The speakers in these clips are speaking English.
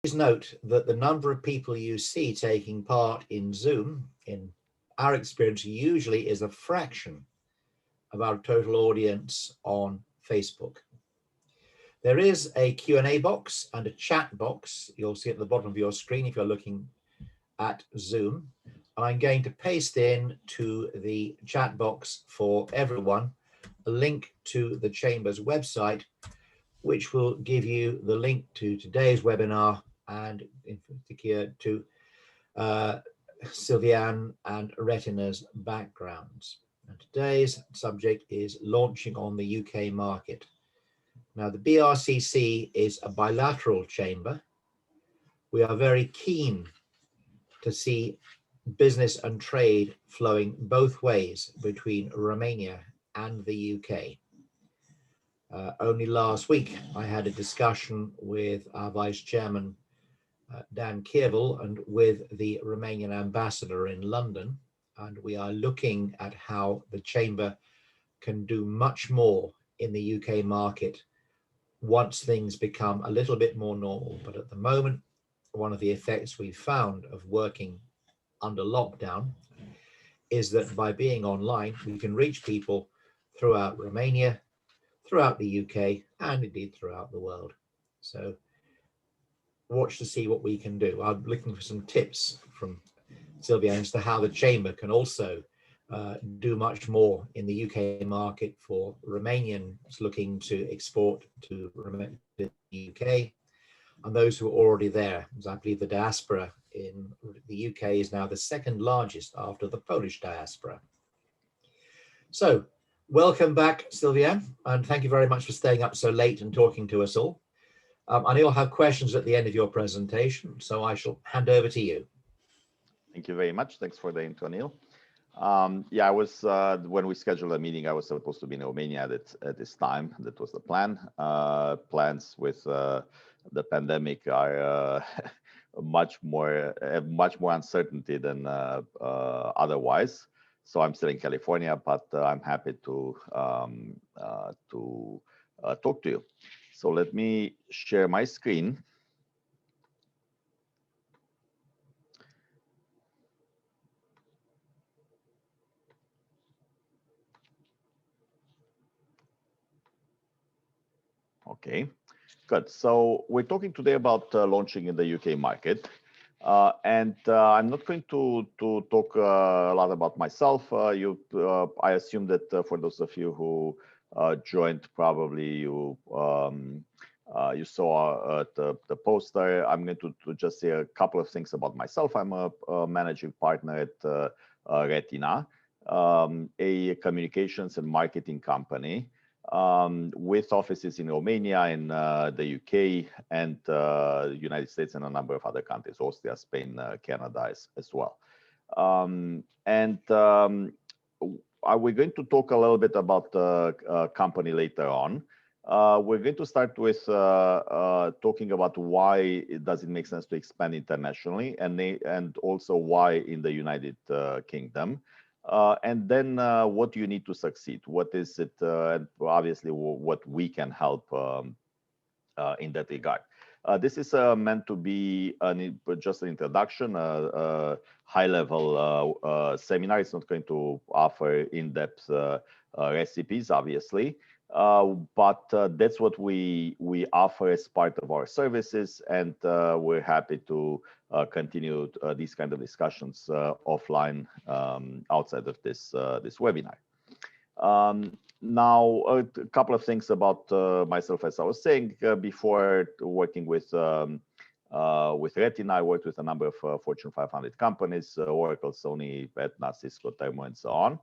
Please note that the number of people you see taking part in Zoom, in our experience, usually is a fraction of our total audience on Facebook. There is a Q&A box and a chat box you'll see at the bottom of your screen if you're looking at Zoom. And I'm going to paste in to the chat box for everyone a link to the Chamber's website, which will give you the link to today's webinar and in particular to Sylviane and Retina's backgrounds. And today's subject is launching on the UK market. Now, the BRCC is a bilateral chamber. We are very keen to see business and trade flowing both ways between Romania and the UK. Only last week, I had a discussion with our Vice Chairman, Dan Kierval, and with the Romanian ambassador in London. And we are looking at how the Chamber can do much more in the UK market once things become a little bit more normal. But at the moment, one of the effects we've found of working under lockdown is that by being online, we can reach people throughout Romania, throughout the UK, and indeed throughout the world. So watch to see what we can do. I'm looking for some tips from Sylvia as to how the Chamber can also do much more in the UK market for Romanians looking to export to the UK and those who are already there. As I believe the diaspora in the UK is now the second largest after the Polish diaspora. So welcome back, Sylvia, and thank you very much for staying up so late and talking to us all. I know you'll have questions at the end of your presentation, so I shall hand over to you. Thank you very much. Thanks for the intro, Neil. Yeah, I was when we scheduled a meeting, I was supposed to be in Romania at this time. That was the plan. Plans with the pandemic are much more uncertainty than otherwise. So I'm still in California, but I'm happy to talk to you. So let me share my screen. Okay, good. So we're talking today about launching in the UK market. And I'm not going to talk a lot about myself. I assume that for those of you who joined, probably you saw the poster. I'm going to just say a couple of things about myself. I'm a managing partner at Retina, a communications and marketing company with offices in Romania, in the UK, and United States, and a number of other countries, Austria, Spain, Canada as well. We're going to talk a little bit about the company later on. We're going to start with talking about why does it make sense to expand internationally, and also why in the United Kingdom. And then what do you need to succeed? What is it, and obviously what we can help in that regard. This is meant to be just an introduction, a high-level seminar. It's not going to offer in-depth recipes, obviously, but that's what we offer as part of our services, and we're happy to continue these kind of discussions offline outside of this webinar. Now, a couple of things about myself. As I was saying before, working with Retina, I worked with a number of Fortune 500 companies: Oracle, Sony, Retina, Cisco, Thermo, and so on.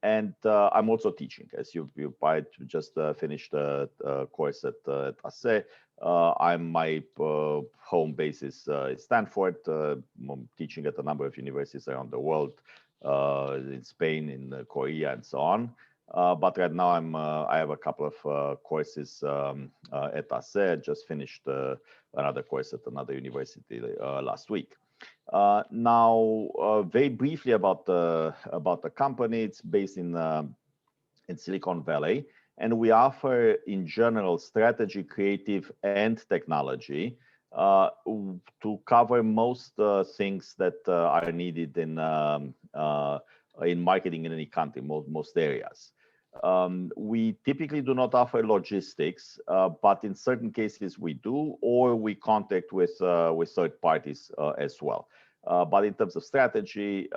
And I'm also teaching, as you might just finished a course at ASE. My home base is Stanford. I'm teaching at a number of universities around the world, in Spain, in Korea, and so on. But right now I have a couple of courses at ASE. Just finished another course at another university last week. Now, very briefly about the company. It's based in Silicon Valley, and we offer in general strategy, creative, and technology to cover most things that are needed in marketing in any country, most areas. We typically do not offer logistics, but in certain cases we do, or we contact with third parties as well. But in terms of strategy,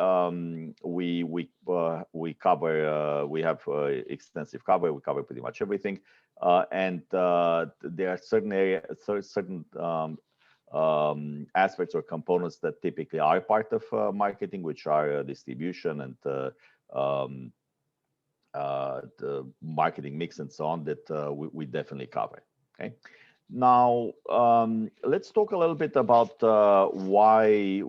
we cover. We have extensive cover. We cover pretty much everything, and there are certain aspects or components that typically are part of marketing, which are distribution and um, the marketing mix and so on that we definitely cover. Okay. Now let's talk a little bit about why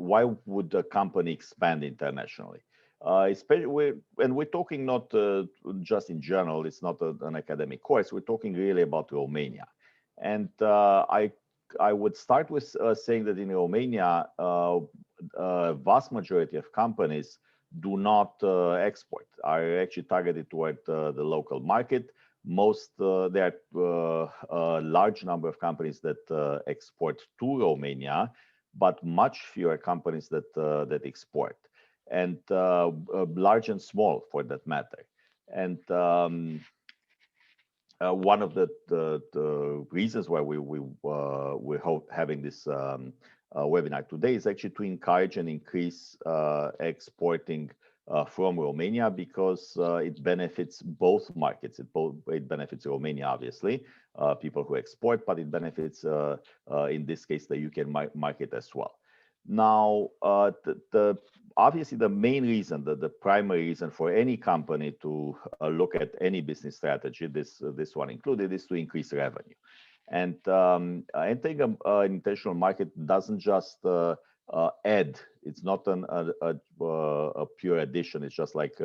would a company expand internationally. Especially we're talking not just in general. It's not an academic course. We're talking really about Romania, and I would start with saying that in Romania, vast majority of companies do not export, are actually targeted toward the local market. There are a large number of companies that export to Romania, but much fewer companies that export, and large and small for that matter. And one of the reasons why we're having this webinar today is actually to encourage and increase exporting from Romania, because it benefits both markets. It benefits Romania, obviously, people who export, but it benefits, in this case, the UK market as well. Now, obviously the main reason, the primary reason for any company to look at any business strategy, this one included, is to increase revenue. And entering an international market doesn't just add. It's not a pure addition. It's just like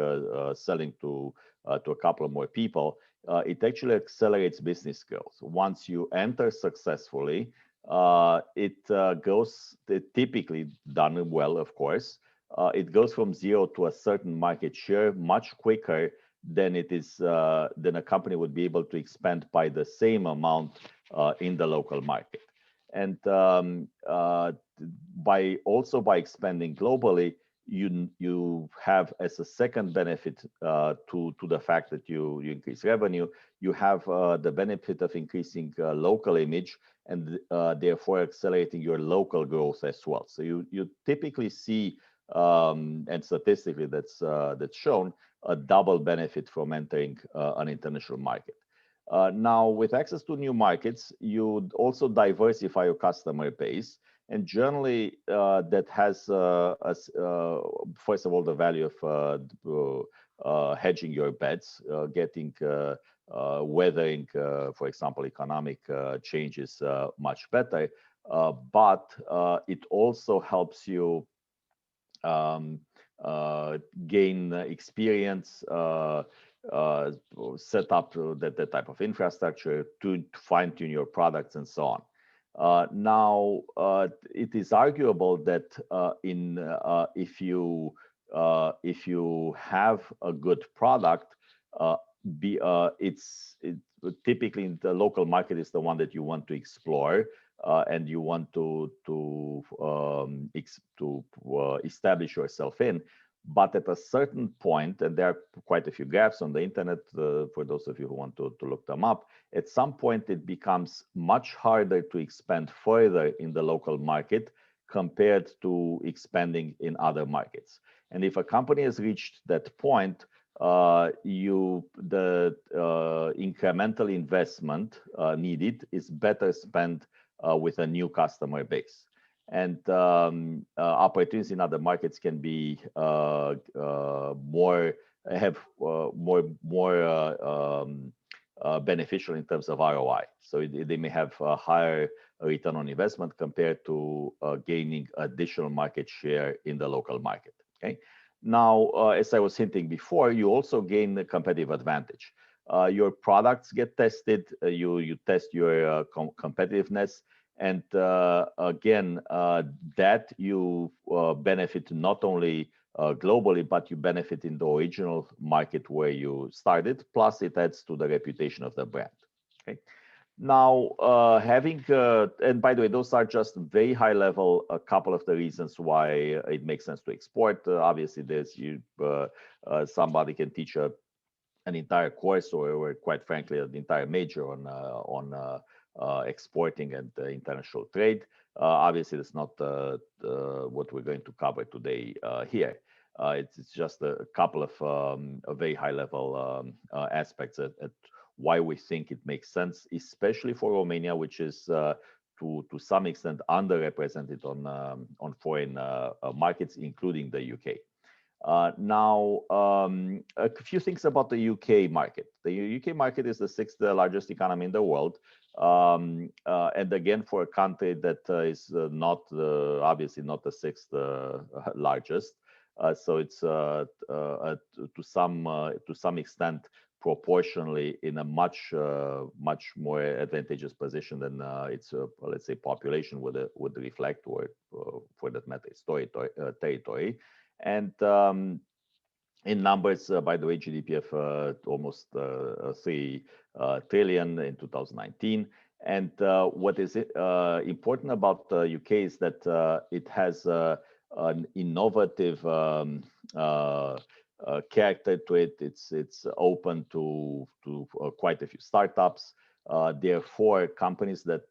selling to a couple of more people. It actually accelerates business growth. Once you enter successfully, it goes, typically done well, of course. It goes from zero to a certain market share much quicker than than a company would be able to expand by the same amount in the local market. And by expanding globally, you have, as a second benefit to the fact that you increase revenue, you have the benefit of increasing local image, and therefore accelerating your local growth as well. So you typically see, and statistically that's shown, a double benefit from entering an international market. Now, with access to new markets, you also diversify your customer base, and generally that has, first of all, the value of hedging your bets, getting weathering, for example, economic changes much better, but it also helps you gain experience, set up that type of infrastructure to fine-tune your products and so on. Now, it is arguable that if you have a good product, typically the local market is the one that you want to explore, and you want to establish yourself in. But at a certain point, and there are quite a few graphs on the internet for those of you who want to look them up, at some point it becomes much harder to expand further in the local market compared to expanding in other markets. And if a company has reached that point, the incremental investment needed is better spent with a new customer base. And opportunities in other markets can be more beneficial in terms of ROI. So they may have a higher return on investment compared to gaining additional market share in the local market. Okay. Now, as I was hinting before, you also gain the competitive advantage. Your products get tested. You test your competitiveness. And again, that you benefit not only globally, but you benefit in the original market where you started. Plus, it adds to the reputation of the brand. Okay. Now, and by the way, those are just very high level, a couple of the reasons why it makes sense to export. Obviously, somebody can teach an entire course or quite frankly, an entire major on exporting and international trade. Obviously, that's not what we're going to cover today here. It's just a couple of very high level aspects at why we think it makes sense, especially for Romania, which is to some extent underrepresented on foreign markets, including the UK. Now, a few things about the UK market. The UK market is the sixth largest economy in the world. And again, for a country that is not obviously not the sixth largest, so it's to some extent proportionally in a much more advantageous position than its let's say population would reflect, or for that matter, its territory. And in numbers, by the way, GDP of almost 3 trillion in 2019. And what is important about the UK is that it has an innovative character to it. It's open to quite a few startups. Therefore, companies that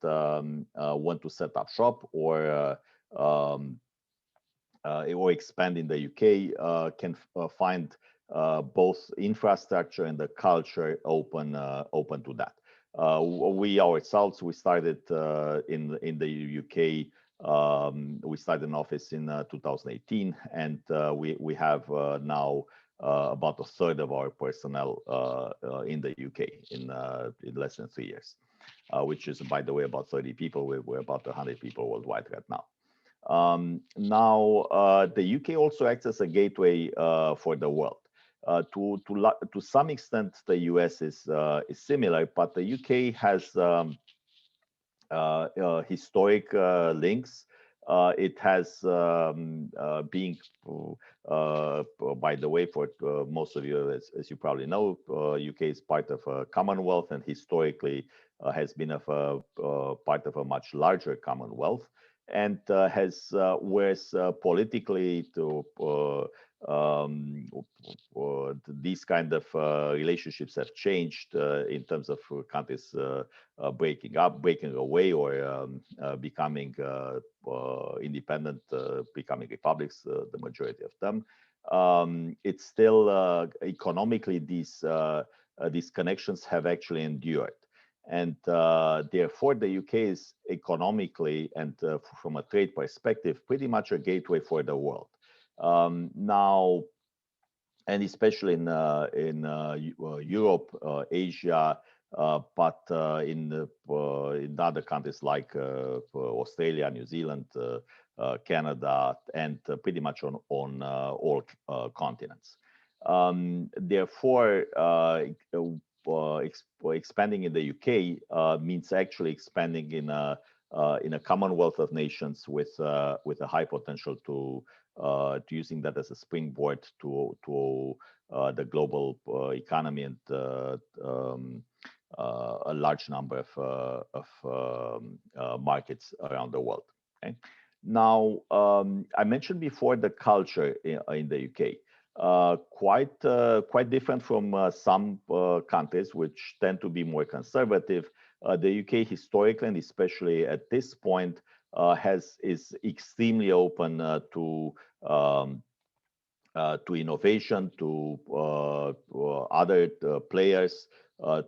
want to set up shop or expand in the UK can find both infrastructure and the culture open to that. We ourselves, we started in the UK. We started an office in 2018, and we have now about a third of our personnel in the UK in less than 3 years, which is, by the way, about 30 people. We're about 100 people worldwide right now. Now, the UK also acts as a gateway for the world. To some extent, the US is similar, but the UK has historic links. It has being, by the way, for most of you, as you probably know, UK is part of a Commonwealth, and historically has been part of a much larger Commonwealth, and has whereas politically these kind of relationships have changed in terms of countries breaking away, or becoming independent, becoming republics, the majority of them. It's still economically these connections have actually endured. And therefore, the UK is economically and from a trade perspective pretty much a gateway for the world. Now, and especially in Europe, Asia, but in other countries like Australia, New Zealand, Canada, and pretty much on all continents. Therefore, expanding in the UK means actually expanding in a Commonwealth of nations with a high potential to using that as a springboard to the global economy and a large number of markets around the world. Okay? Now, I mentioned before the culture in the UK. Quite different from some countries which tend to be more conservative. The UK historically, and especially at this point, is extremely open to innovation, to other players,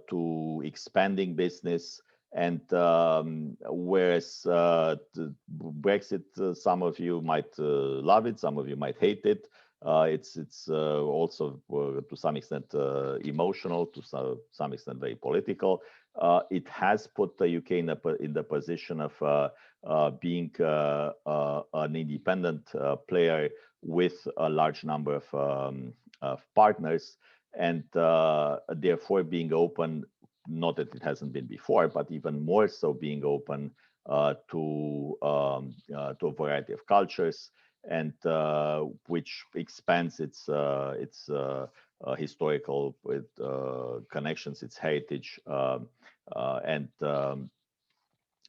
to expanding business. And whereas Brexit, some of you might love it, some of you might hate it. It's also to some extent emotional, to some extent very political. It has put the UK in the position of being an independent player with a large number of partners, and therefore being open. Not that it hasn't been before, but even more so being open to a variety of cultures, and which expands its historical connections, its heritage and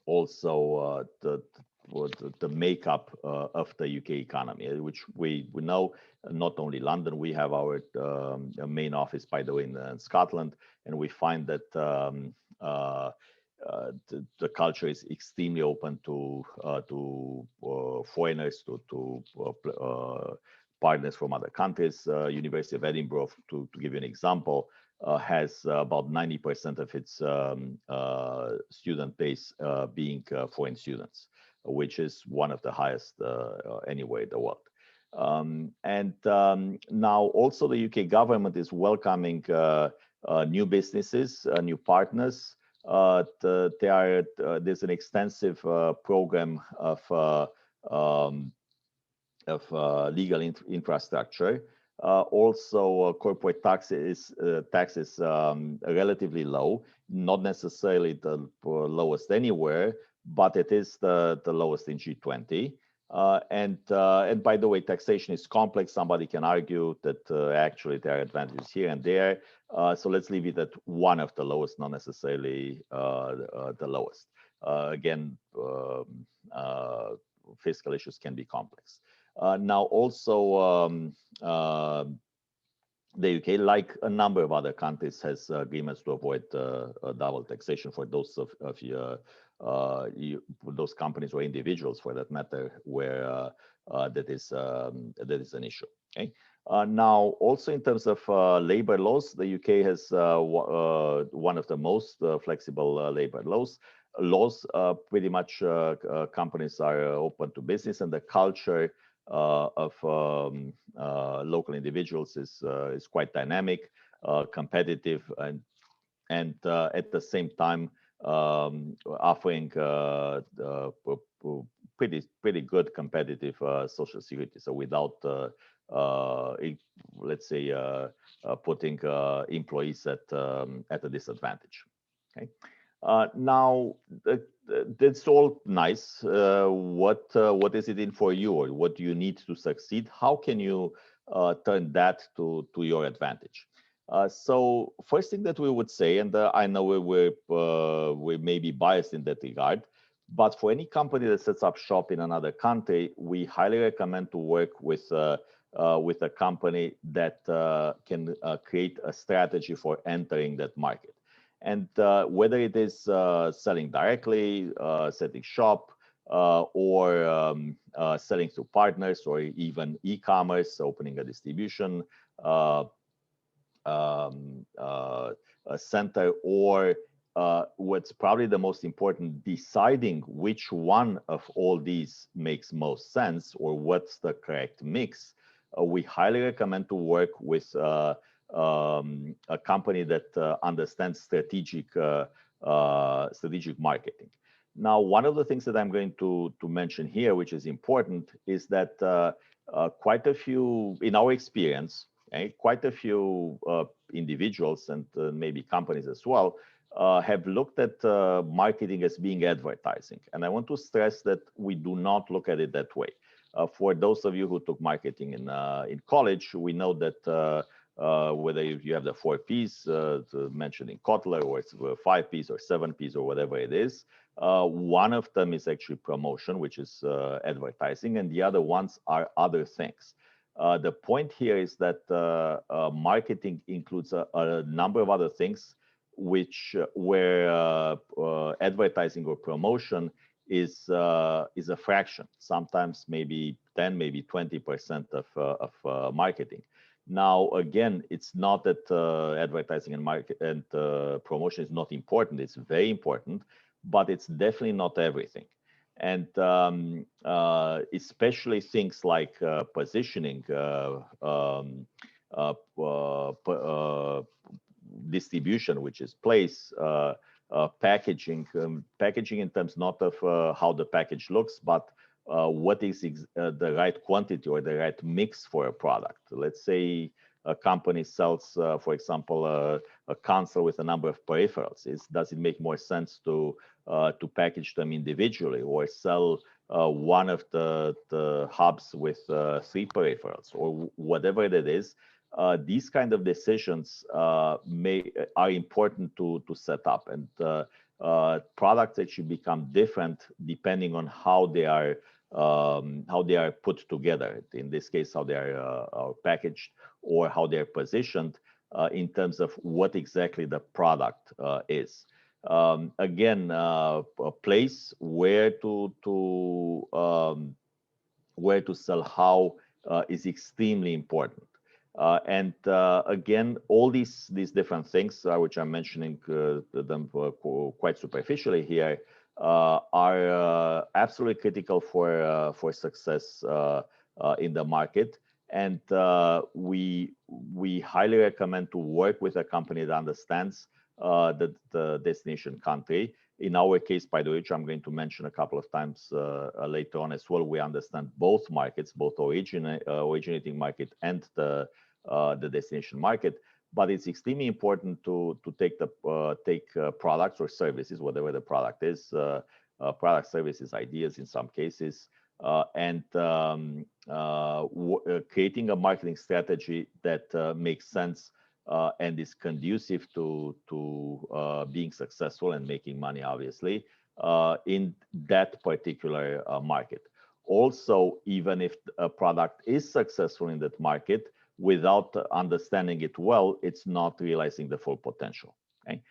also the makeup of the UK economy, which we know not only London. We have our main office, by the way, in Scotland, and we find that the culture is extremely open to foreigners, to partners from other countries. University of Edinburgh, to give you an example, has about 90% of its student base being foreign students, which is one of the highest anywhere in the world. Now also the UK government is welcoming new businesses, new partners. There's an extensive program of legal infrastructure. Also, corporate tax is relatively low, not necessarily the lowest anywhere, but it is the lowest in G20. And by the way, taxation is complex. Somebody can argue that actually there are advantages here and there. So let's leave it at one of the lowest, not necessarily the lowest. Again, fiscal issues can be complex. Now also the UK, like a number of other countries, has agreements to avoid double taxation for those of those companies or individuals, for that matter, where that is an issue. Okay. Now, also in terms of labor laws, the UK has one of the most flexible labor laws. Pretty much companies are open to business, and the culture of local individuals is quite dynamic, competitive, and at the same time offering pretty good competitive social security. So without let's say putting employees at a disadvantage. Okay. Now that's all nice. What is it in for you, or what do you need to succeed? How can you turn that to your advantage? So first thing that we would say, and I know we may be biased in that regard, but for any company that sets up shop in another country, we highly recommend to work with a company that can create a strategy for entering that market. And whether it is selling directly, setting shop, or selling through partners, or even e-commerce, opening a distribution a center, or what's probably the most important, deciding which one of all these makes most sense, or what's the correct mix. We highly recommend to work with a company that understands strategic marketing. Now, one of the things that I'm going to mention here, which is important, is that quite a few, in our experience, quite a few individuals and maybe companies as well have looked at marketing as being advertising. And I want to stress that we do not look at it that way. For those of you who took marketing in college, we know that whether you have the 4 Ps mentioned in Kotler, or it's 5 Ps or 7 Ps or whatever it is, one of them is actually promotion, which is advertising, and the other ones are other things. The point here is that marketing includes a number of other things, where advertising or promotion is a fraction, sometimes maybe 10, maybe 20% of marketing. Now, again, it's not that advertising and promotion is not important. It's very important, but it's definitely not everything. And especially things like positioning, distribution, which is place, packaging, packaging in terms not of how the package looks, but what is the right quantity or the right mix for a product. Let's say a company sells, for example, a console with a number of peripherals. Does it make more sense to package them individually, or sell one of the hubs with 3 peripherals, or whatever it is? these kind of decisions are important to set up, and products actually become different depending on how they are put together. In this case, how they are packaged or how they are positioned in terms of what exactly the product is. Again, a place where to sell how is extremely important. And again, all these different things, which I'm mentioning them quite superficially here, are absolutely critical for success in the market. And we highly recommend to work with a company that understands the destination country. In our case, by the way, which I'm going to mention a couple of times later on as well, we understand both markets, both originating market and the destination market. But it's extremely important to take products or services, whatever the product is, product, services, ideas in some cases, and creating a marketing strategy that makes sense and is conducive to being successful and making money, obviously, in that particular market. Also, even if a product is successful in that market, without understanding it well, it's not realizing the full potential. Okay?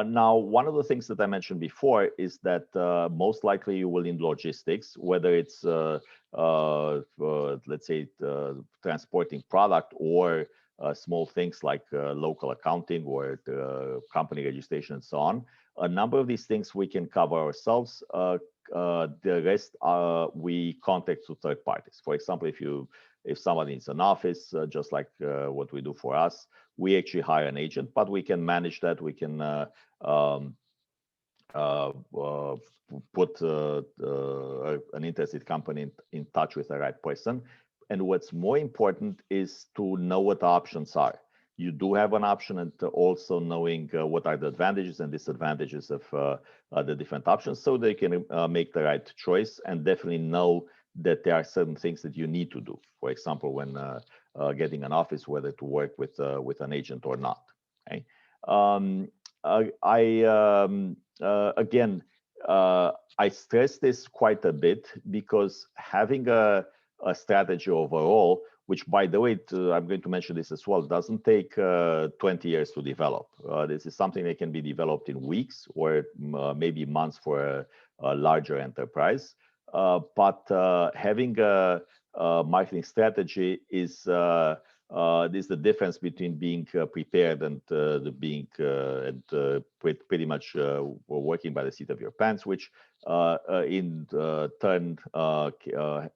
Now, one of the things that I mentioned before is that most likely you will need logistics, whether it's, let's say, transporting product or small things like local accounting or company registration and so on. A number of these things we can cover ourselves. The rest we contact to third parties. For example, if somebody needs an office, just like what we do for us, we actually hire an agent, but we can manage that. We can put an interested company in touch with the right person. And what's more important is to know what the options are. You do have an option, and also knowing what are the advantages and disadvantages of the different options, so they can make the right choice, and definitely know that there are certain things that you need to do. For example, when getting an office, whether to work with an agent or not. Okay? I stress this quite a bit because having a strategy overall, which, by the way, I'm going to mention this as well, doesn't take 20 years to develop. This is something that can be developed in weeks or maybe months for a larger enterprise. But having a marketing strategy is the difference between being prepared and being pretty much working by the seat of your pants, which in turn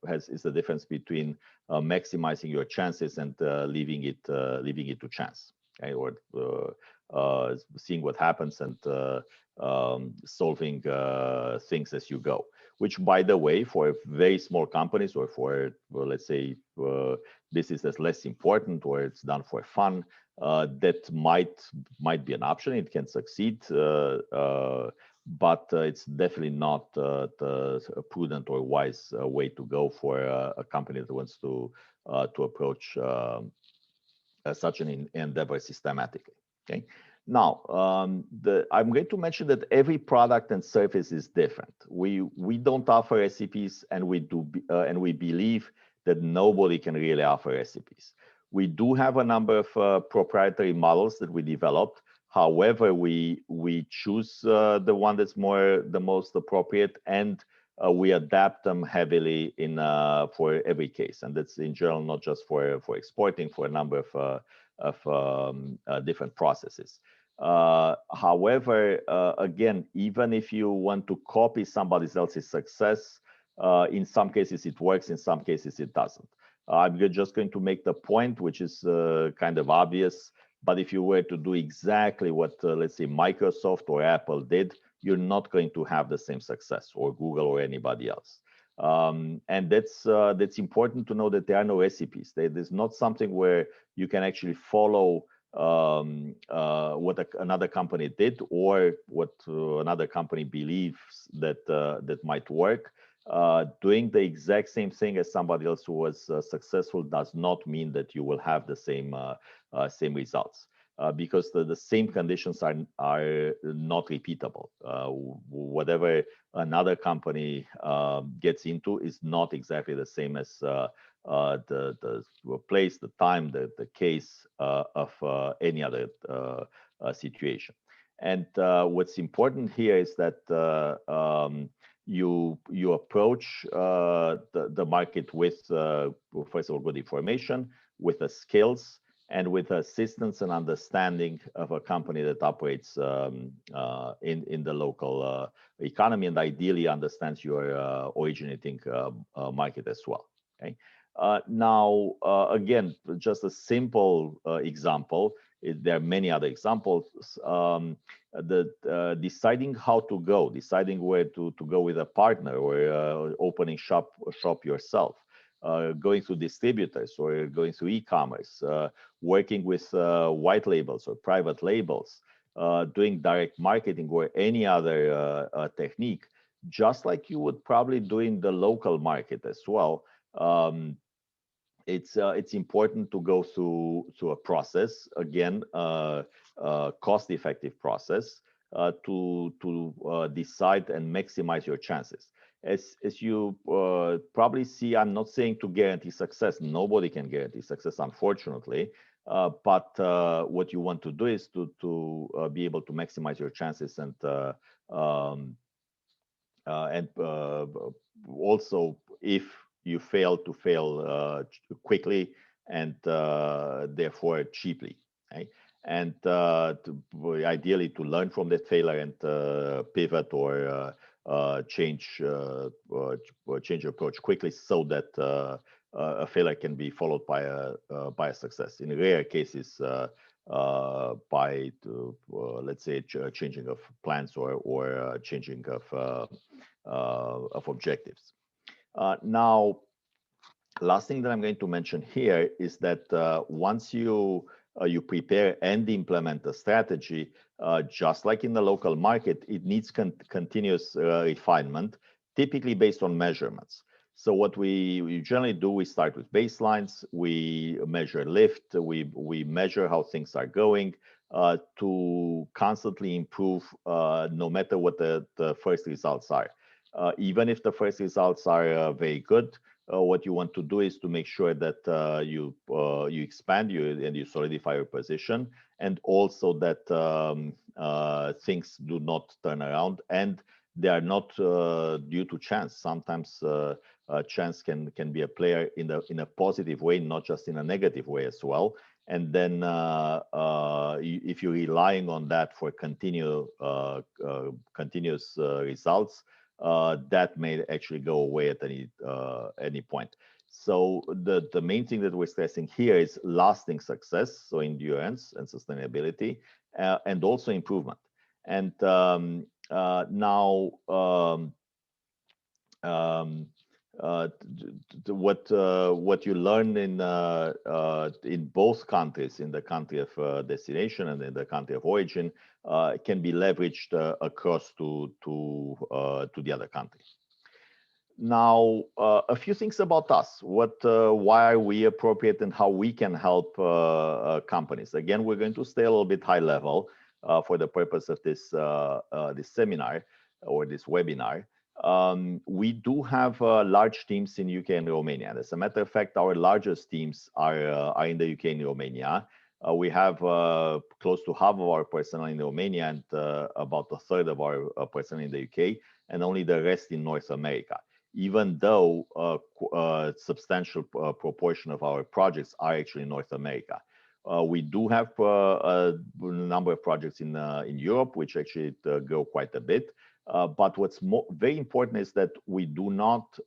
is the difference between maximizing your chances and leaving it to chance, okay? Or seeing what happens and solving things as you go. Which, by the way, for very small companies or for, well, let's say, business that's less important or it's done for fun, that might be an option. It can succeed, but it's definitely not the prudent or wise way to go for a company that wants to approach such an endeavor systematically. Okay. Now, I'm going to mention that every product and service is different. We don't offer recipes, and we believe that nobody can really offer recipes. We do have a number of proprietary models that we developed. However, we choose the one that's the most appropriate, and we adapt them heavily for every case. And that's in general, not just for exporting, for a number of different processes. However, again, even if you want to copy somebody else's success, in some cases it works, in some cases it doesn't. I'm just going to make the point, which is kind of obvious, but if you were to do exactly what, let's say, Microsoft or Apple did, you're not going to have the same success, or Google or anybody else. And that's important to know, that there are no recipes. There's not something where you can actually follow what another company did or what another company believes that might work. Doing the exact same thing as somebody else who was successful does not mean that you will have the same results, because the same conditions are not repeatable. Whatever another company gets into is not exactly the same as the place, the time, the case of any other situation. And what's important here is that you approach the market with first of all good information, with the skills, and with assistance and understanding of a company that operates in the local economy, and ideally understands your originating market as well. Okay. Now, again, just a simple example. There are many other examples. Deciding how to go, deciding where to go with a partner, or opening shop yourself, going through distributors or going through e-commerce, working with white labels or private labels, doing direct marketing or any other technique, just like you would probably do in the local market as well. It's important to go through a process, again, cost-effective process, to decide and maximize your chances. As you probably see, I'm not saying to guarantee success. Nobody can guarantee success, unfortunately. But what you want to do is to be able to maximize your chances, and also, if you fail, to fail quickly and therefore cheaply. Okay? And ideally to learn from that failure and pivot or change approach quickly, so that a failure can be followed by a success. In rare cases, by let's say changing of plans or changing of objectives. Now, last thing that I'm going to mention here is that once you prepare and implement a strategy, just like in the local market, it needs continuous refinement, typically based on measurements. So what we generally do, we start with baselines, we measure lift, we measure how things are going, to constantly improve, no matter what the first results are. Even if the first results are very good, what you want to do is to make sure that you expand and you solidify your position, and also that things do not turn around, and they are not due to chance. Sometimes chance can be a player in a positive way, not just in a negative way as well. And then if you're relying on that for continuous results, that may actually go away at any point. So the main thing that we're stressing here is lasting success, so endurance and sustainability, and also improvement. And now what you learn in both countries, in the country of destination and in the country of origin, can be leveraged across to the other countries. Now, a few things about us. Why are we appropriate, and how we can help companies? Again, we're going to stay a little bit high level for the purpose of this seminar or this webinar. We do have large teams in UK and Romania. And as a matter of fact, our largest teams are in the UK and Romania. We have close to half of our personnel in Romania, and about a third of our personnel in the UK, and only the rest in North America, even though a substantial proportion of our projects are actually in North America. We do have a number of projects in Europe, which actually grow quite a bit. But what's very important is that we do not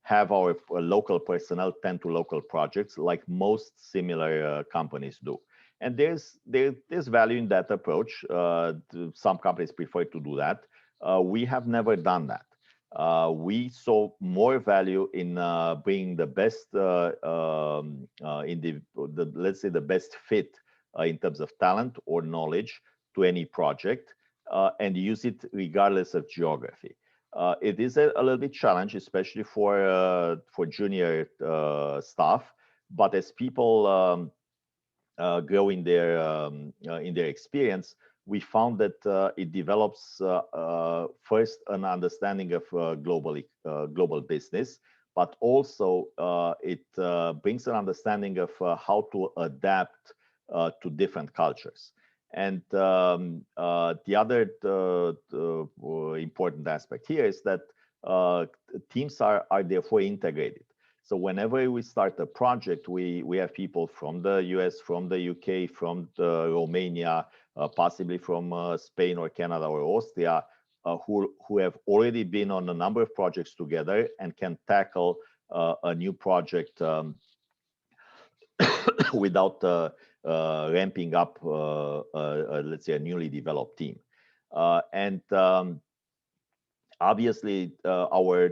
have our local personnel tend to local projects like most similar companies do. And there's value in that approach. Some companies prefer to do that. We have never done that. We saw more value in bringing the best, let's say the best fit in terms of talent or knowledge to any project, and use it regardless of geography. It is a little bit challenge, especially for junior staff. But as people grow in their experience, we found that it develops first an understanding of global business, but also it brings an understanding of how to adapt to different cultures. And the other important aspect here is that teams are therefore integrated. So whenever we start a project, we have people from the US, from the UK, from Romania, possibly from Spain or Canada or Austria, who have already been on a number of projects together and can tackle a new project without ramping up, let's say, a newly developed team. And obviously, our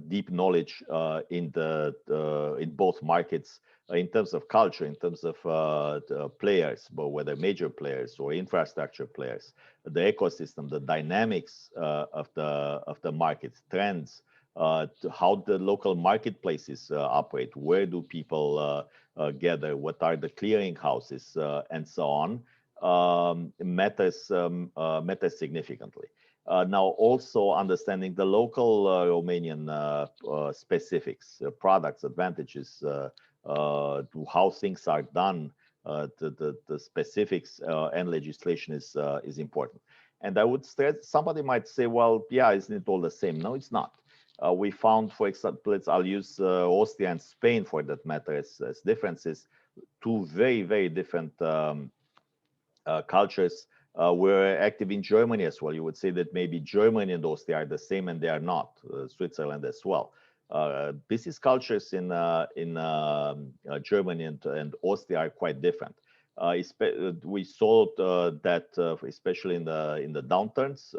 deep knowledge in both markets, in terms of culture, in terms of players, but whether major players or infrastructure players, the ecosystem, the dynamics of the market trends, how the local marketplaces operate, where do people gather, what are the clearing houses, and so on, matters significantly. Now, also understanding the local Romanian specifics, products, advantages, how things are done, the specifics and legislation is important. And I would stress, somebody might say, well, yeah, isn't it all the same? No, it's not. We found, for example, I'll use Austria and Spain for that matter as differences, two very, very different cultures. We're active in Germany as well. You would say that maybe Germany and Austria are the same, and they are not. Switzerland as well. Business cultures in Germany and Austria are quite different. We saw that especially in the downturns,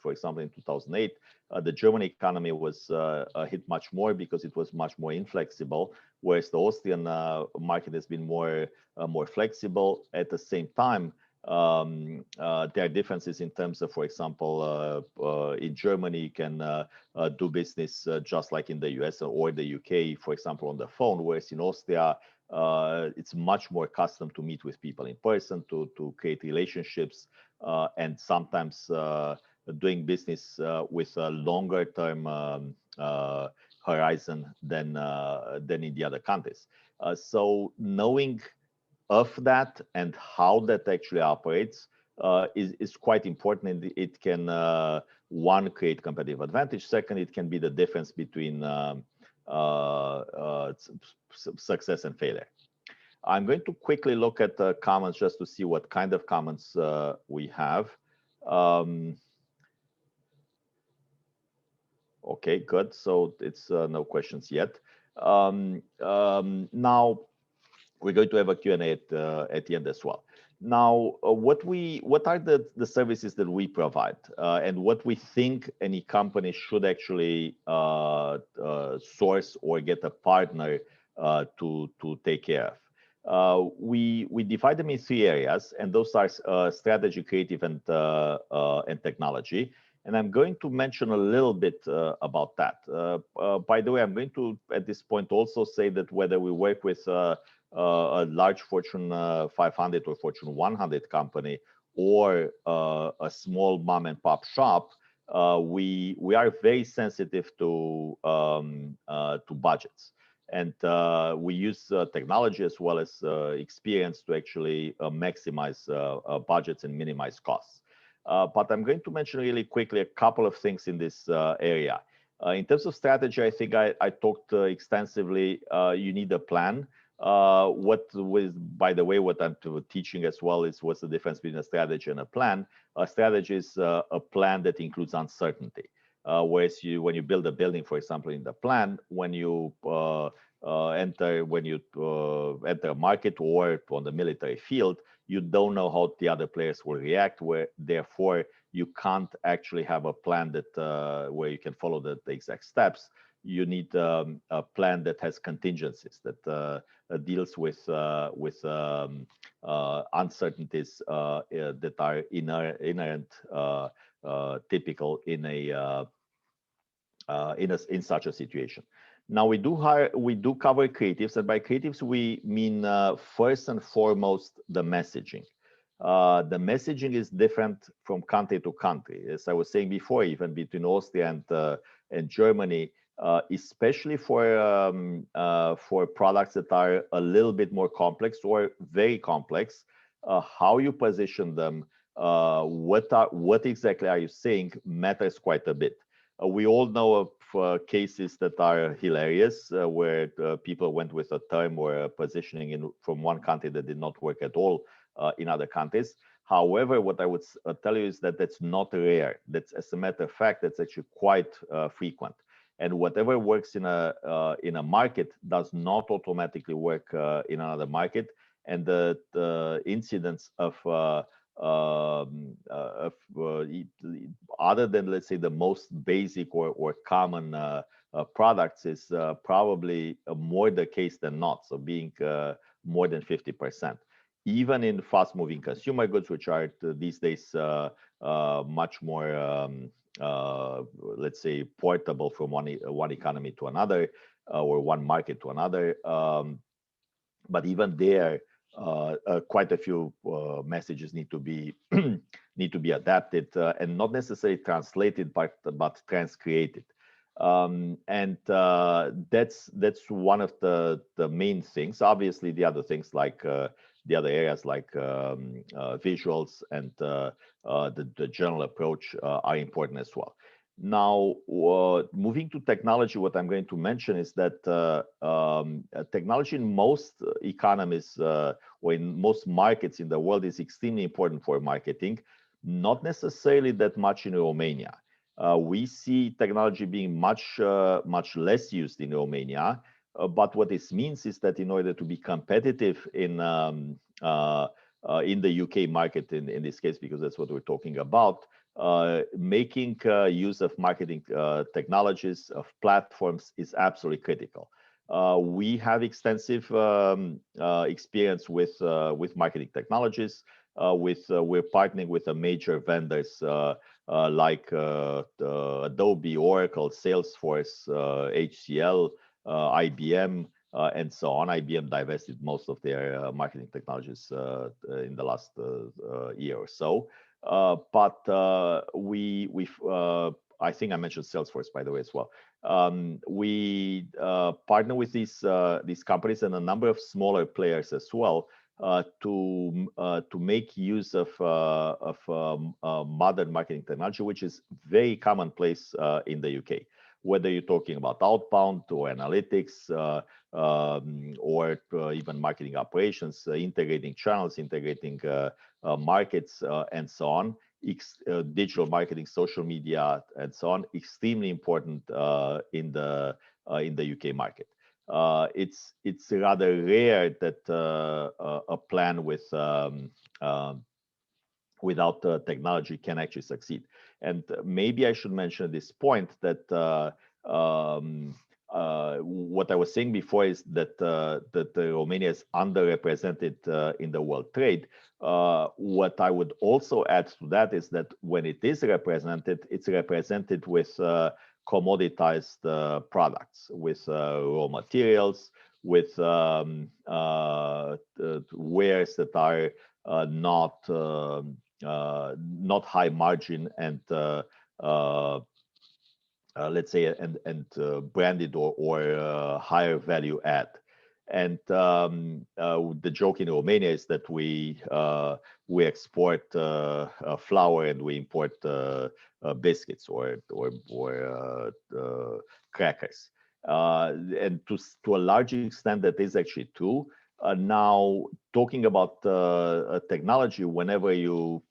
for example, in 2008, the German economy was hit much more because it was much more inflexible, whereas the Austrian market has been more flexible. At the same time, there are differences in terms of, for example, in Germany, you can do business just like in the US or the UK, for example, on the phone, whereas in Austria, it's much more accustomed to meet with people in person, to create relationships, and sometimes doing business with a longer term horizon than in the other countries. So knowing of that and how that actually operates is quite important, and it can one, create competitive advantage. Second, it can be the difference between success and failure. I'm going to quickly look at the comments just to see what kind of comments we have. Okay, good. So it's no questions yet. Now we're going to have a Q&A at the end as well. Now, what are the services that we provide, and what we think any company should actually source or get a partner to take care of? We divide them in three areas, and those are strategy, creative, and technology. And I'm going to mention a little bit about that. By the way, I'm going to, at this point, also say that whether we work with a large Fortune 500 or Fortune 100 company or a small mom and pop shop, we are very sensitive to budgets. And we use technology as well as experience to actually maximize budgets and minimize costs. But I'm going to mention really quickly a couple of things in this area. In terms of strategy, I think I talked extensively. You need a plan. By the way, what I'm teaching as well is what's the difference between a strategy and a plan. A strategy is a plan that includes uncertainty. Whereas when you build a building, for example, in the plan, when you enter a market or on the military field, you don't know how the other players will react. Therefore, you can't actually have a plan that where you can follow the exact steps. You need a plan that has contingencies, that deals with uncertainties that are inherent, typical in in such a situation. Now we do cover creatives, and by creatives we mean first and foremost the messaging. The messaging is different from country to country, as I was saying before, even between Austria and Germany, especially for products that are a little bit more complex or very complex. How you position them, what exactly are you saying matters quite a bit. We all know of cases that are hilarious, where people went with a term or a positioning from one country that did not work at all in other countries. However, what I would tell you is that that's not rare. That's, as a matter of fact, that's actually quite frequent. And whatever works in a market does not automatically work in another market. And the incidence of other than, let's say, the most basic or common products is probably more the case than not. So being more than 50%. Even in fast-moving consumer goods, which are these days much more, let's say, portable from one economy to another or one market to another. But even there, quite a few messages need to be need to be adapted and not necessarily translated, but transcreated. And that's one of the main things. Obviously, the other things like the other areas like visuals and the general approach are important as well. Now, moving to technology, what I'm going to mention is that technology in most economies or in most markets in the world is extremely important for marketing, not necessarily that much in Romania. We see technology being much less used in Romania. But what this means is that in order to be competitive in the UK market, in this case, because that's what we're talking about, making use of marketing technologies, of platforms, is absolutely critical. We have extensive experience with marketing technologies. We're partnering with the major vendors like Adobe, Oracle, Salesforce, HCL, IBM, and so on. IBM divested most of their marketing technologies in the last year or so. But I think I mentioned Salesforce, by the way, as well. We partner with these companies and a number of smaller players as well to make use of modern marketing technology, which is very commonplace in the UK. Whether you're talking about outbound or analytics or even marketing operations, integrating channels, integrating markets, and so on, digital marketing, social media, and so on, extremely important in the UK market. It's rather rare that a plan without technology can actually succeed. And maybe I should mention at this point that what I was saying before is that Romania is underrepresented in the world trade. What I would also add to that is that when it is represented, it's represented with commoditized products, with raw materials, with wares that are not high margin and let's say and branded or higher value add. And the joke in Romania is that we export flour and we import biscuits or crackers. And to a large extent, that is actually true. Now, talking about technology, whenever you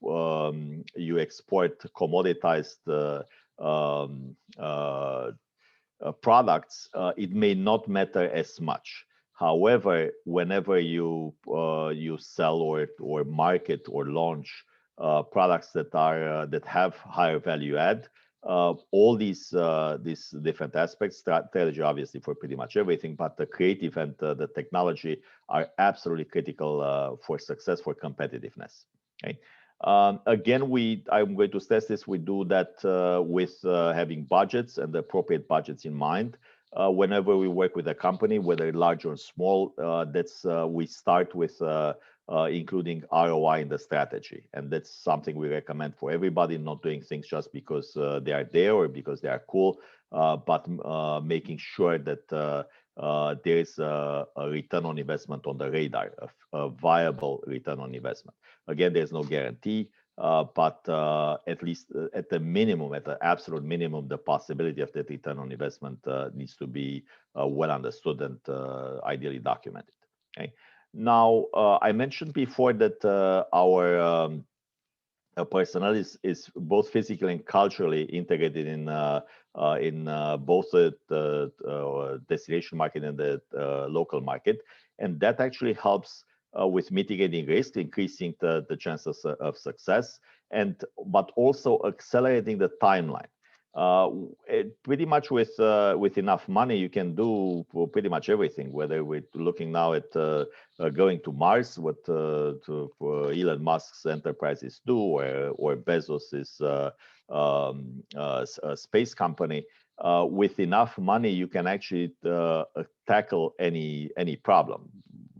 export commoditized products, it may not matter as much. However, whenever you sell or market or launch products that have higher value add, all these different aspects, strategy obviously for pretty much everything, but the creative and the technology are absolutely critical for success, for competitiveness. Okay. Again, I'm going to stress this. We do that with having budgets and the appropriate budgets in mind. Whenever we work with a company, whether large or small, we start with including ROI in the strategy, and that's something we recommend for everybody. Not doing things just because they are there or because they are cool, but making sure that there is a return on investment on the radar, a viable return on investment. Again, there's no guarantee, but at least at the minimum, at the absolute minimum, the possibility of that return on investment needs to be well understood and ideally documented. Okay. Now, I mentioned before that our personnel is both physically and culturally integrated in both the destination market and the local market, and that actually helps with mitigating risk, increasing the chances of success, but also accelerating the timeline. Pretty much with enough money, you can do pretty much everything. Whether we're looking now at going to Mars, what Elon Musk's enterprises do, or Bezos's space company, with enough money, you can actually tackle any problem.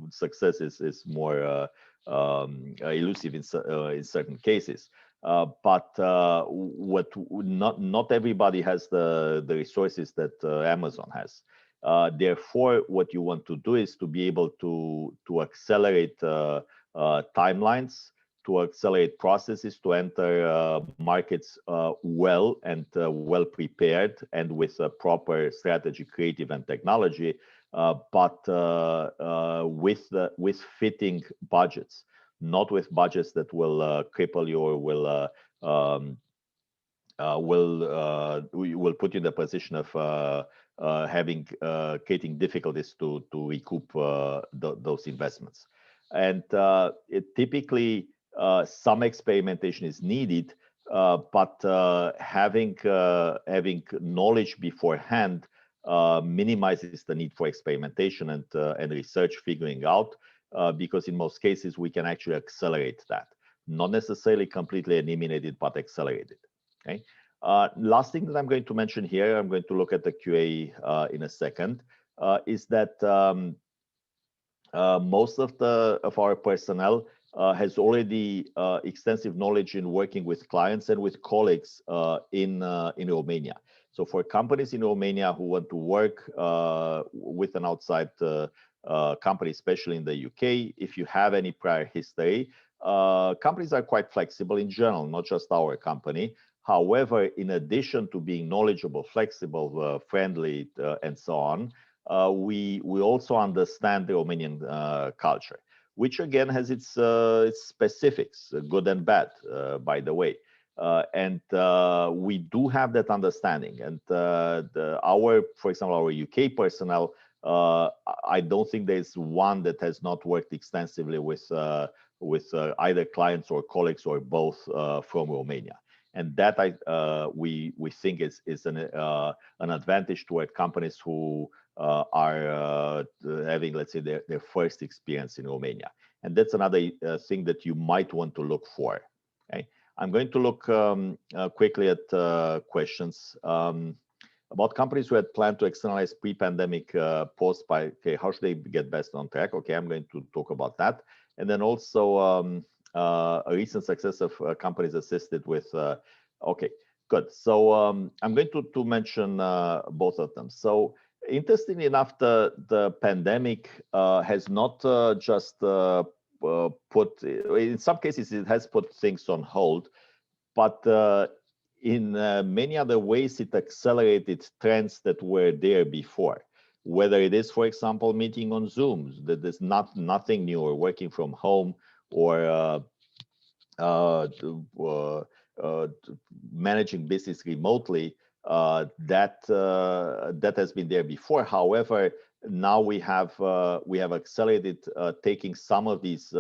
Success is more elusive in certain cases. But not everybody has the resources that Amazon has. Therefore, what you want to do is to be able to accelerate timelines, to accelerate processes, to enter markets well and well prepared, and with a proper strategy, creative, and technology, but with fitting budgets. Not with budgets that will cripple you or will put you in the position of creating difficulties to recoup those investments. And typically some experimentation is needed, but having knowledge beforehand minimizes the need for experimentation and research figuring out. Because in most cases, we can actually accelerate that. Not necessarily completely eliminate it, but accelerate it. Okay. Last thing that I'm going to mention here, I'm going to look at the QA in a second, is that most of our personnel has already extensive knowledge in working with clients and with colleagues in Romania. So for companies in Romania who want to work with an outside company, especially in the UK, if you have any prior history, companies are quite flexible in general, not just our company. However, in addition to being knowledgeable, flexible, friendly, and so on, we also understand the Romanian culture, which again has its specifics, good and bad, by the way. And we do have that understanding. And for example, our UK personnel, I don't think there's one that has not worked extensively with either clients or colleagues or both from Romania. And that we think is an advantage toward companies who are having, let's say, their first experience in Romania. And that's another thing that you might want to look for. Okay, I'm going to look quickly at questions. About companies who had planned to externalize pre-pandemic okay, how should they get best on track? Okay, I'm going to talk about that. And then also a recent success of companies assisted with, okay, good. So I'm going to mention both of them. So interestingly enough, the pandemic has not just in some cases, it has put things on hold, but in many other ways, it accelerated trends that were there before. Whether it is, for example, meeting on Zooms, that is nothing new, or working from home, or managing business remotely, that has been there before. However, now we have accelerated taking some of these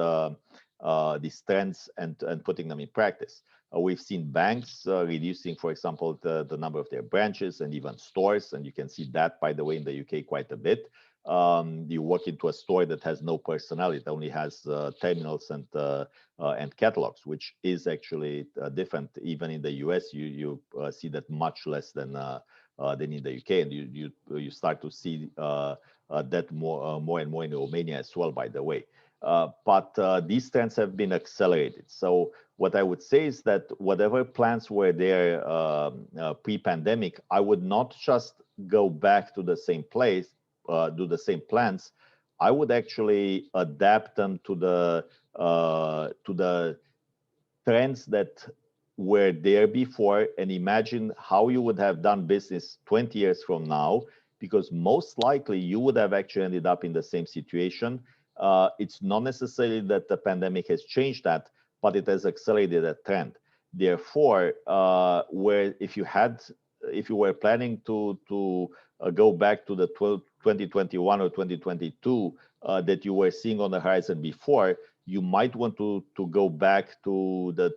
trends and putting them in practice. We've seen banks reducing, for example, the number of their branches and even stores. And you can see that, by the way, in the UK quite a bit. You walk into a store that has no personnel; it only has terminals and catalogs, which is actually different. Even in the US, you see that much less than in the UK, and you start to see that more and more in Romania as well, by the way. But these trends have been accelerated. So what I would say is that whatever plans were there pre-pandemic, I would not just go back to the same place, do the same plans. I would actually adapt them to the trends that were there before, and imagine how you would have done business 20 years from now, because most likely you would have actually ended up in the same situation. It's not necessarily that the pandemic has changed that, but it has accelerated that trend. Therefore, where if you were planning to go back to the 2021 or 2022 that you were seeing on the horizon before, you might want to go back to the,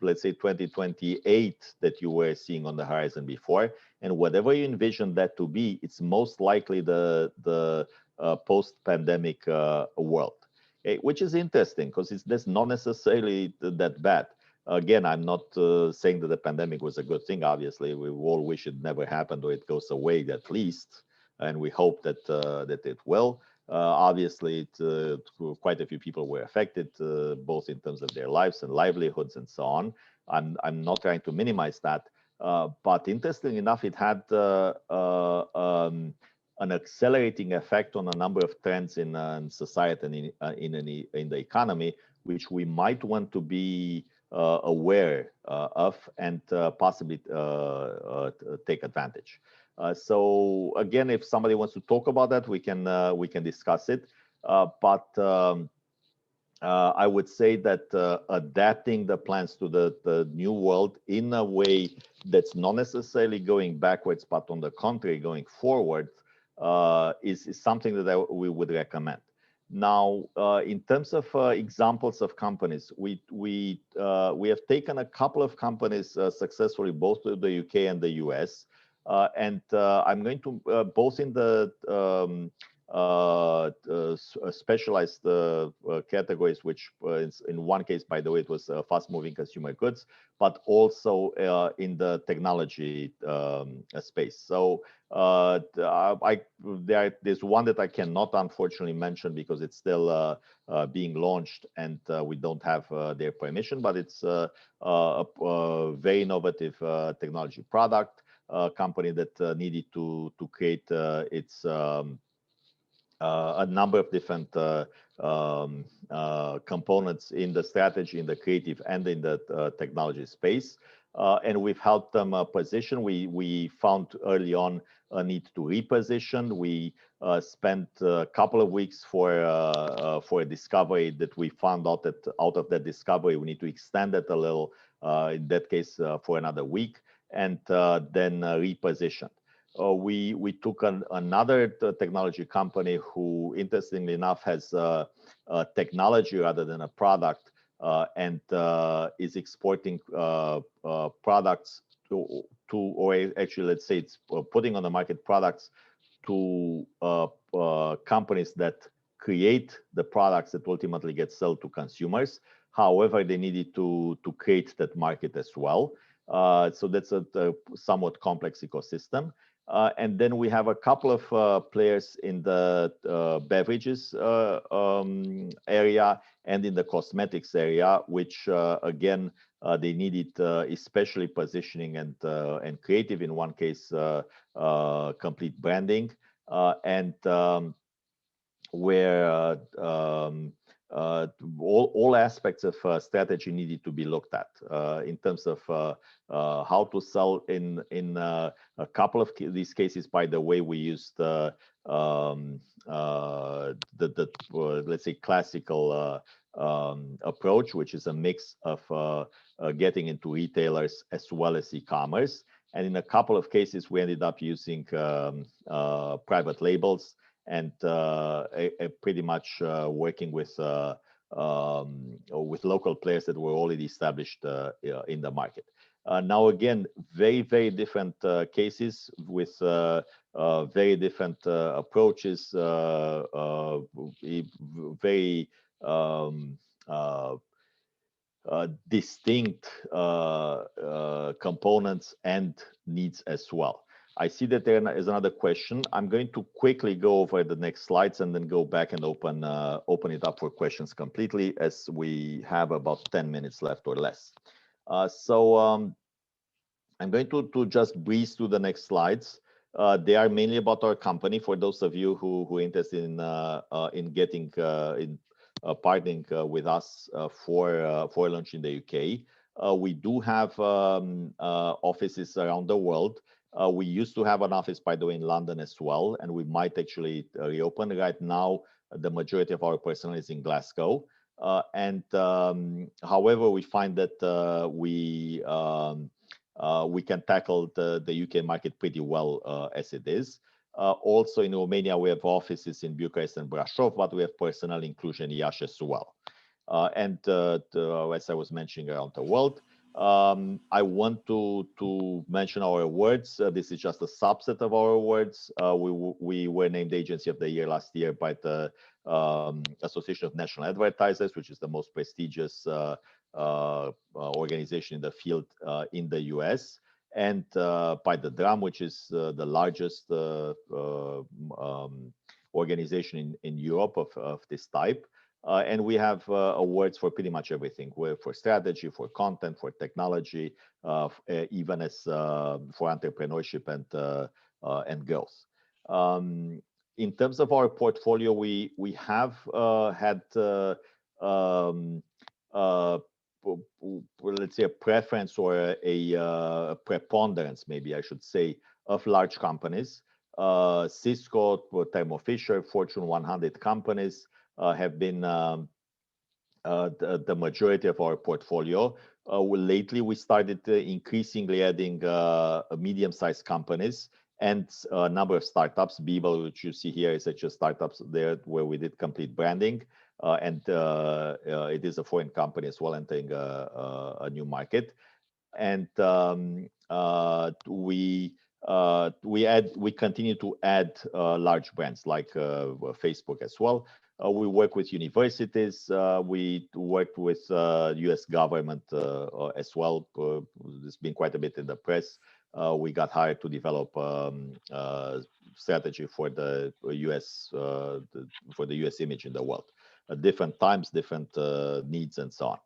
let's say, 2028 that you were seeing on the horizon before. And whatever you envision that to be, it's most likely the post-pandemic world, okay? Which is interesting because that's not necessarily that bad. Again, I'm not saying that the pandemic was a good thing. Obviously, we all wish it never happened or it goes away at least, and we hope that that it will. Obviously, quite a few people were affected, both in terms of their lives and livelihoods and so on. I'm not trying to minimize that, but interestingly enough, it had an accelerating effect on a number of trends in society and in the economy, which we might want to be aware of and possibly take advantage. So again, if somebody wants to talk about that, we can discuss it. I would say that adapting the plans to the new world in a way that's not necessarily going backwards, but on the contrary, going forward, is something that we would recommend. Now, in terms of examples of companies, we have taken a couple of companies successfully, both to the UK and the US. And I'm going to both in the specialized categories, which in one case, by the way, it was fast-moving consumer goods, but also in the technology space. So there's one that I cannot unfortunately mention because it's still being launched and we don't have their permission, but it's a very innovative technology product. Company that needed to create its a number of different components in the strategy, in the creative, and in the technology space. And we've helped them position. We found early on a need to reposition. We spent a couple of weeks for a discovery that we found out that out of that discovery, we need to extend it a little, in that case, for another week, and then repositioned. We took another technology company who, interestingly enough, has a technology rather than a product, and is exporting products to, or actually, let's say it's putting on the market products to companies that create the products that ultimately get sold to consumers. However, they needed to create that market as well. So that's a somewhat complex ecosystem. And then we have a couple of players in the beverages area and in the cosmetics area, which again, they needed especially positioning and creative, in one case, complete branding, and where all aspects of strategy needed to be looked at in terms of how to sell. In a couple of these cases, by the way, we used let's say classical approach, which is a mix of getting into retailers as well as e-commerce. And in a couple of cases, we ended up using private labels and pretty much working with with local players that were already established in the market. Now, again, very, very different cases with very different approaches, very distinct components and needs as well. I see that there is another question. I'm going to quickly go over the next slides and then go back and open it up for questions completely, as we have about 10 minutes left or less. I'm going to just breeze through the next slides. They are mainly about our company. For those of you who are interested in getting partnering with us for launch in the UK, we do have offices around the world. We used to have an office, by the way, in London as well, and we might actually reopen. Right now, the majority of our personnel is in Glasgow. However, we find that we can tackle the UK market pretty well as it is. Also in Romania, we have offices in Bucharest and Brașov, but we have personnel inclusion in Iași as well. As I was mentioning, around the world. I want to mention our awards. This is just a subset of our awards. We were named Agency of the Year last year by the Association of National Advertisers, which is the most prestigious organization in the field in the US, and by the DRAM, which is the largest organization in Europe of this type. And we have awards for pretty much everything. We're for strategy, for content, for technology, even as for entrepreneurship and growth. In terms of our portfolio, we have had let's say a preference or a preponderance, maybe I should say, of large companies. Cisco, Thermo Fisher, Fortune 100 companies have been the majority of our portfolio. Lately, we started increasingly adding medium-sized companies and a number of startups. Beeble, which you see here, is such a startups there where we did complete branding. And it is a foreign company as well, entering a new market. And we continue to add large brands like Facebook as well. We work with universities. We work with U.S. government as well. There's been quite a bit in the press. We got hired to develop strategy for the U.S. For the U.S. image in the world. Different times, different needs, and so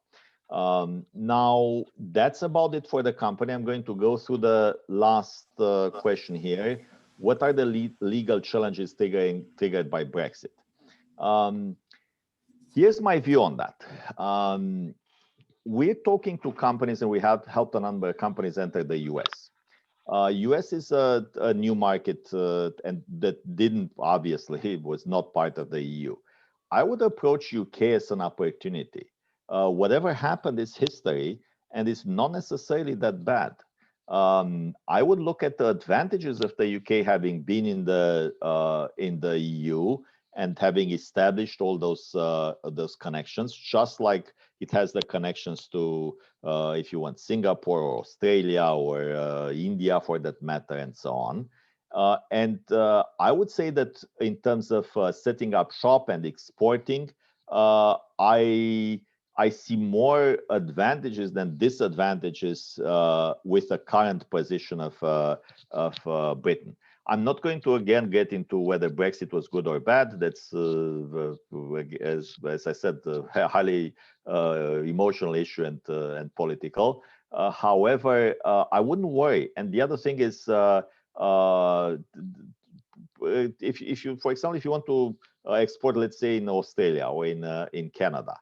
on. Now, that's about it for the company. I'm going to go through the last question here. What are the legal challenges triggered by Brexit? Here's my view on that. We're talking to companies, and we have helped a number of companies enter the US. US is a new market, and that didn't, obviously, was not part of the EU. I would approach UK as an opportunity. Whatever happened is history, and it's not necessarily that bad. I would look at the advantages of the UK having been in the EU and having established all those connections, just like it has the connections to, if you want, Singapore or Australia or India for that matter, and so on. And I would say that in terms of setting up shop and exporting, I see more advantages than disadvantages with the current position of Britain. I'm not going to again get into whether Brexit was good or bad. That's, as I said, a highly emotional issue and political. However, I wouldn't worry. And the other thing is, if you, for example, if you want to export, let's say in Australia or in Canada,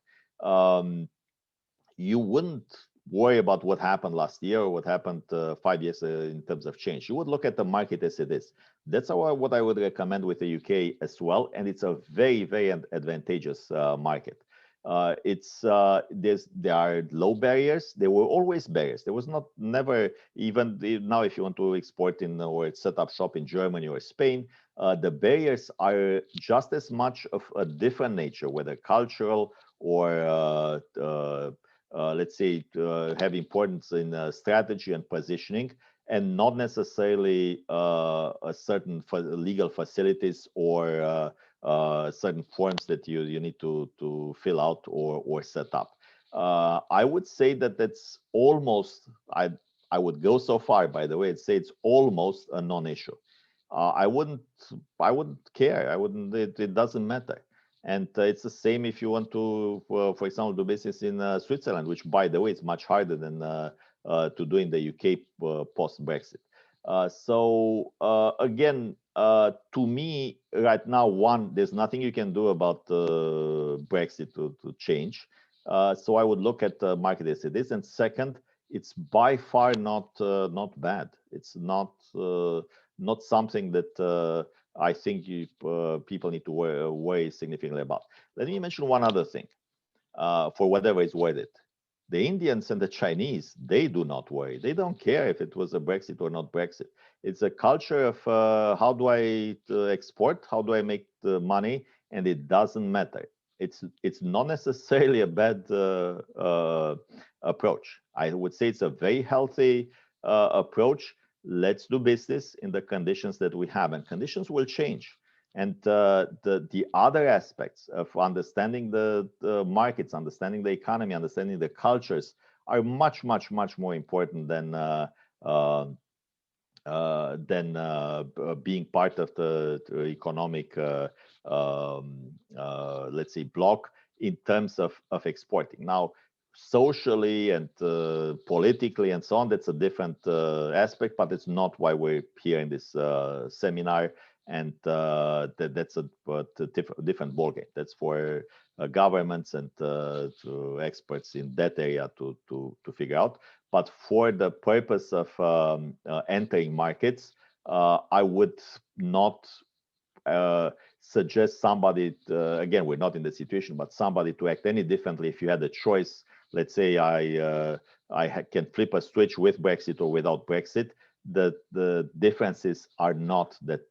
you wouldn't worry about what happened last year or what happened 5 years in terms of change. You would look at the market as it is. That's what I would recommend with the UK as well. And it's a very, very advantageous market. There are low barriers. There were always barriers. There was not never even now. If you want to export in or set up shop in Germany or Spain, the barriers are just as much of a different nature, whether cultural or let's say have importance in strategy and positioning, and not necessarily a certain legal facilities or certain forms that you need to fill out or set up. I would say that that's almost, I would go so far, by the way, and say it's almost a non-issue. I wouldn't care. I wouldn't. It doesn't matter. And it's the same if you want to, for example, do business in Switzerland, which, by the way, is much harder than to do in the UK post-Brexit. Again, to me, right now, one, there's nothing you can do about Brexit to change. So I would look at the market as it is. And second, it's by far not bad. It's not something that I think people need to worry significantly about. Let me mention one other thing, for whatever is worth it. The Indians and the Chinese, they do not worry. They don't care if it was a Brexit or not Brexit. It's a culture of how do I export, how do I make the money, and it doesn't matter. It's not necessarily a bad approach. I would say it's a very healthy approach. Let's do business in the conditions that we have, and conditions will change. And the other aspects of understanding the markets, understanding the economy, understanding the cultures are much more important than being part of the economic, let's say, block in terms of exporting. Now, socially and politically and so on, that's a different aspect, but it's not why we're here in this seminar. And that's a different ballgame. That's for governments and to experts in that area to figure out. But for the purpose of entering markets, I would not suggest somebody, again, we're not in the situation, but somebody to act any differently if you had a choice. Let's say I can flip a switch with Brexit or without Brexit. The differences are not that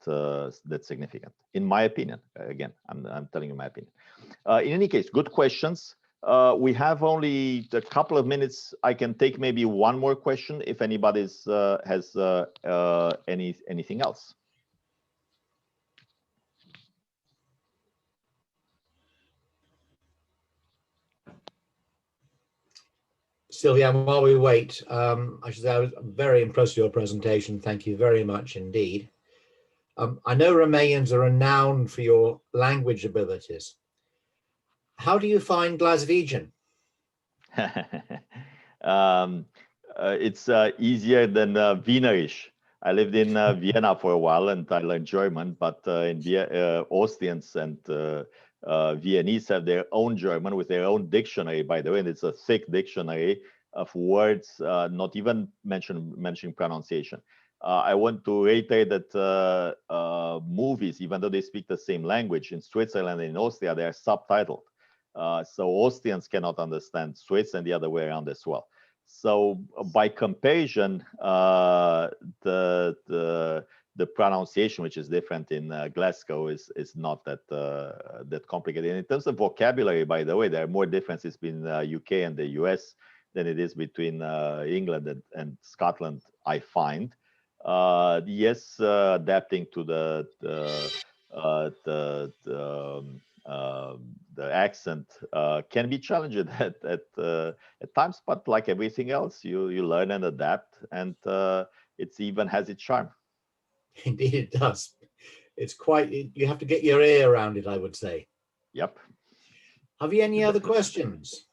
significant, in my opinion. Again, I'm telling you my opinion. In any case, good questions. We have only a couple of minutes. I can take maybe one more question if anybody has anything else. Sylvia, while we wait, I should say I was very impressed with your presentation. Thank you very much indeed. I know Romanians are renowned for your language abilities. How do you find Glaswegian? It's easier than Wienerisch. I lived in Vienna for a while and I learned German, but in Austrians and Viennese have their own German with their own dictionary, by the way, and it's a thick dictionary of words, not even mentioning pronunciation. I want to reiterate that movies, even though they speak the same language, in Switzerland and in Austria, they are subtitled. So Austrians cannot understand Swiss and the other way around as well. So by comparison, the pronunciation, which is different in Glasgow, is not that complicated. And in terms of vocabulary, by the way, there are more differences between UK and the US than it is between England and Scotland, I find. Yes, adapting to the accent can be challenging at times, but like everything else, you learn and adapt, and it even has its charm. Indeed, it does. It's quite, you have to get your ear around it, I would say. Yep. Have you any other questions?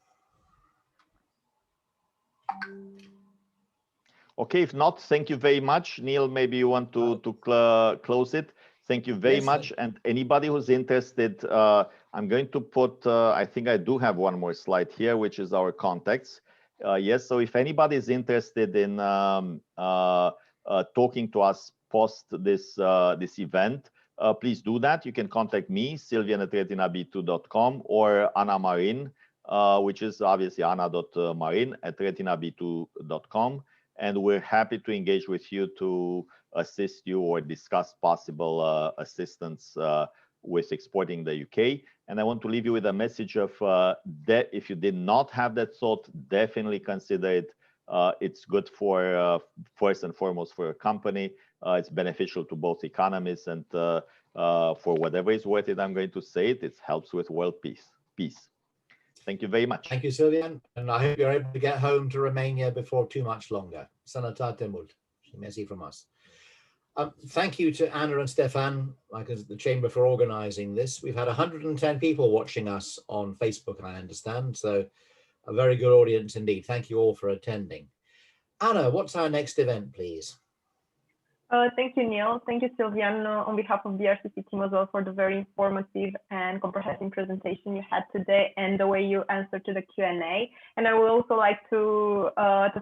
Okay, if not, thank you very much. Neil, maybe you want to close it. Thank you very much. And anybody who's interested, I'm going to put, I think I do have one more slide here, which is our contacts. Yes, so if anybody is interested in talking to us post this event, please do that. You can contact me, Sylvian@retinab2.com, or Anna Marin, which is obviously anna.marin@retinab2.com. And we're happy to engage with you to assist you or discuss possible assistance with exporting the UK. And I want to leave you with a message of that if you did not have that thought, definitely consider it. It's good for, first and foremost, for a company. It's beneficial to both economies, and for whatever is worth it, I'm going to say it. It helps with world peace. Thank you very much. Thank you, Silvian. And I hope you're able to get home to Romania before too much longer. Sănătate mult. Mercy from us. Thank you to Anna and Stefan, like the Chamber, for organizing this. We've had 110 people watching us on Facebook, I understand. So a very good audience indeed. Thank you all for attending. Anna, what's our next event, please? Thank you, Neil. Thank you, Silvian, on behalf of the RCC team as well, for the very informative and comprehensive presentation you had today and the way you answered to the Q&A. And I would also like to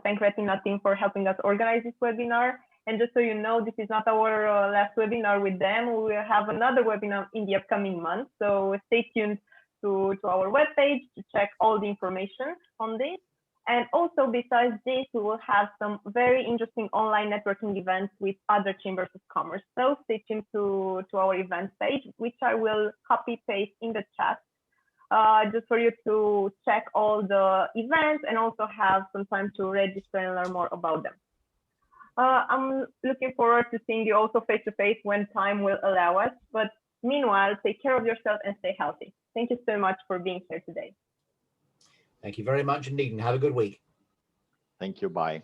thank Retina team for helping us organize this webinar. And just so you know, this is not our last webinar with them. We will have another webinar in the upcoming month. So stay tuned to our webpage to check all the information on this. And also, besides this, we will have some very interesting online networking events with other chambers of commerce. So stay tuned to our events page, which I will copy paste in the chat, just for you to check all the events and also have some time to register and learn more about them. I'm looking forward to seeing you also face to face when time will allow us. But meanwhile, take care of yourself and stay healthy. Thank you so much for being here today. Thank you very much indeed, and have a good week. Thank you. Bye.